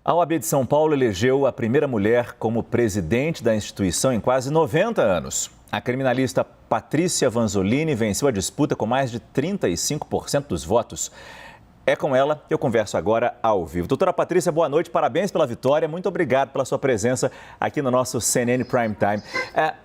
A OAB de São Paulo elegeu a primeira mulher como presidente da instituição em quase 90 anos. A criminalista Patrícia Vanzolini venceu a disputa com mais de 35% dos votos. É com ela que eu converso agora ao vivo. Doutora Patrícia, boa noite, parabéns pela vitória, muito obrigado pela sua presença aqui no nosso CNN Prime Time.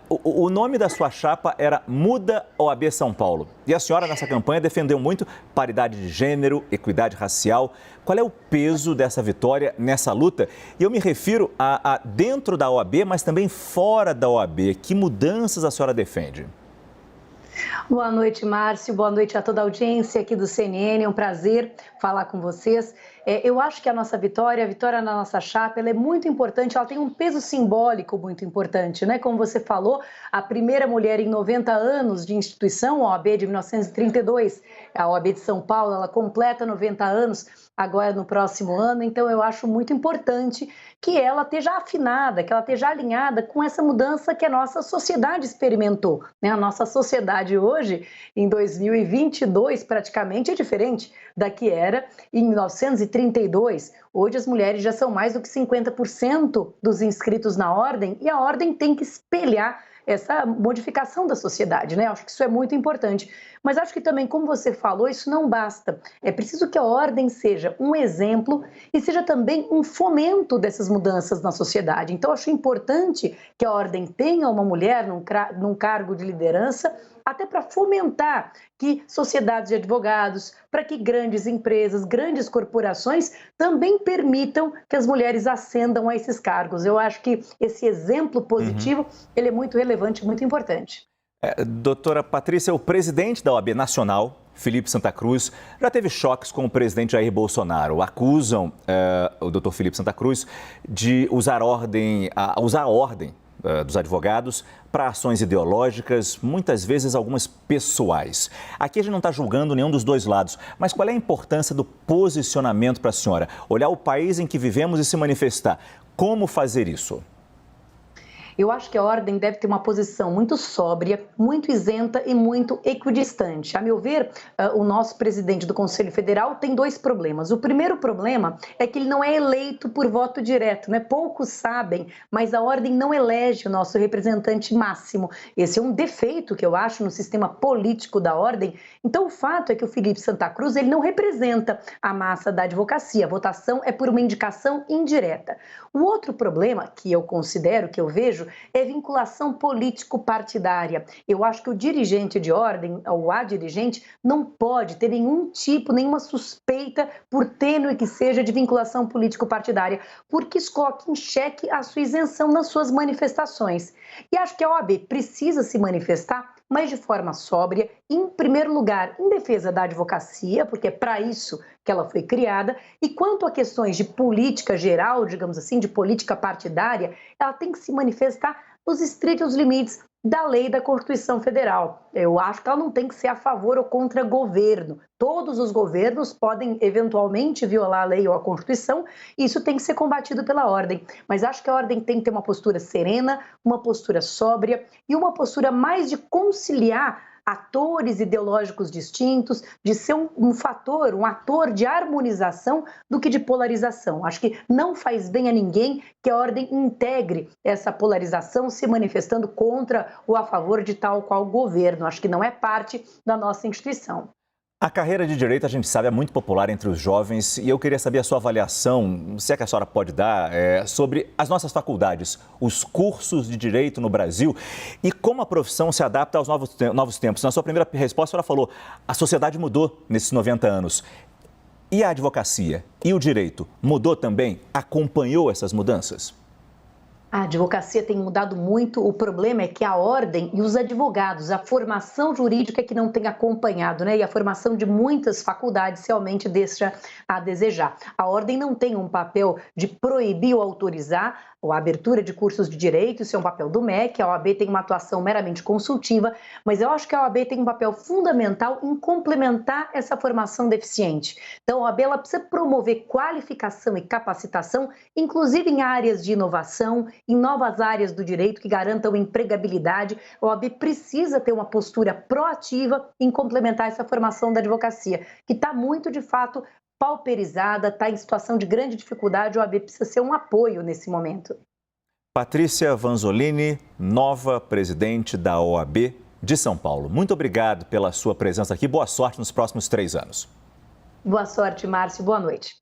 O nome da sua chapa era Muda OAB São Paulo. E a senhora nessa campanha defendeu muito paridade de gênero, equidade racial. Qual é o peso dessa vitória nessa luta? E eu me refiro a dentro da OAB, mas também fora da OAB. Que mudanças a senhora defende? Boa noite, Márcio. Boa noite a toda a audiência aqui do CNN. É um prazer falar com vocês. Eu acho que a nossa vitória, a vitória na nossa chapa, ela é muito importante, ela tem um peso simbólico muito importante, né? Como você falou, a primeira mulher em 90 anos de instituição, a OAB de 1932, a OAB de São Paulo, ela completa 90 anos agora no próximo ano, então eu acho muito importante que ela esteja afinada, que ela esteja alinhada com essa mudança que a nossa sociedade experimentou, né? A nossa sociedade hoje, em 2022, praticamente é diferente da que era em 1932. Hoje as mulheres já são mais do que 50% dos inscritos na ordem e a ordem tem que espelhar essa modificação da sociedade, né? Acho que isso é muito importante. Mas acho que também, como você falou, isso não basta. É preciso que a ordem seja um exemplo e seja também um fomento dessas mudanças na sociedade. Então, acho importante que a ordem tenha uma mulher num cargo de liderança, até para fomentar que sociedades de advogados, para que grandes empresas, grandes corporações também permitam que as mulheres ascendam a esses cargos. Eu acho que esse exemplo positivo, ele é muito relevante, muito importante. Doutora Patrícia, o presidente da OAB Nacional, Felipe Santa Cruz, já teve choques com o presidente Jair Bolsonaro. Acusam o doutor Felipe Santa Cruz de usar a ordem dos advogados para ações ideológicas, muitas vezes algumas pessoais. Aqui a gente não está julgando nenhum dos dois lados, mas qual é a importância do posicionamento para a senhora? Olhar o país em que vivemos e se manifestar. Como fazer isso? Eu acho que a ordem deve ter uma posição muito sóbria, muito isenta e muito equidistante. A meu ver, o nosso presidente do Conselho Federal tem dois problemas. O primeiro problema é que ele não é eleito por voto direto, né? Poucos sabem, mas a ordem não elege o nosso representante máximo. Esse é um defeito que eu acho no sistema político da ordem. Então, o fato é que o Felipe Santa Cruz, ele não representa a massa da advocacia. A votação é por uma indicação indireta. O outro problema que eu considero, que eu vejo, é vinculação político-partidária. Eu acho que o dirigente de ordem, ou a dirigente, não pode ter nenhuma suspeita, por tênue que seja, de vinculação político-partidária, porque isso coloca em xeque a sua isenção nas suas manifestações. E acho que a OAB precisa se manifestar, mas de forma sóbria, em primeiro lugar, em defesa da advocacia, porque é para isso que ela foi criada, e quanto a questões de política geral, digamos assim, de política partidária, ela tem que se manifestar nos estritos limites da lei da Constituição Federal. Eu acho que ela não tem que ser a favor ou contra governo. Todos os governos podem eventualmente violar a lei ou a Constituição, e isso tem que ser combatido pela ordem. Mas acho que a ordem tem que ter uma postura serena, uma postura sóbria e uma postura mais de conciliar atores ideológicos distintos, de ser um ator de harmonização do que de polarização. Acho que não faz bem a ninguém que a ordem integre essa polarização se manifestando contra ou a favor de tal ou qual governo. Acho que não é parte da nossa instituição. A carreira de direito, a gente sabe, é muito popular entre os jovens e eu queria saber a sua avaliação, se é que a senhora pode dar, sobre as nossas faculdades, os cursos de direito no Brasil e como a profissão se adapta aos novos tempos. Na sua primeira resposta, a senhora falou, a sociedade mudou nesses 90 anos. E a advocacia e o direito mudou também? Acompanhou essas mudanças? A advocacia tem mudado muito, o problema é que a ordem e os advogados, a formação jurídica é que não tem acompanhado, né? E a formação de muitas faculdades realmente deixa a desejar. A ordem não tem um papel de proibir ou autorizar a abertura de cursos de direito, isso é um papel do MEC, a OAB tem uma atuação meramente consultiva, mas eu acho que a OAB tem um papel fundamental em complementar essa formação deficiente. Então, a OAB ela precisa promover qualificação e capacitação, inclusive em áreas de inovação, em novas áreas do direito que garantam empregabilidade. A OAB precisa ter uma postura proativa em complementar essa formação da advocacia, que está muito, de fato, pauperizada, está em situação de grande dificuldade, a OAB precisa ser um apoio nesse momento. Patrícia Vanzolini, nova presidente da OAB de São Paulo. Muito obrigado pela sua presença aqui. Boa sorte nos próximos 3 anos. Boa sorte, Márcio. Boa noite.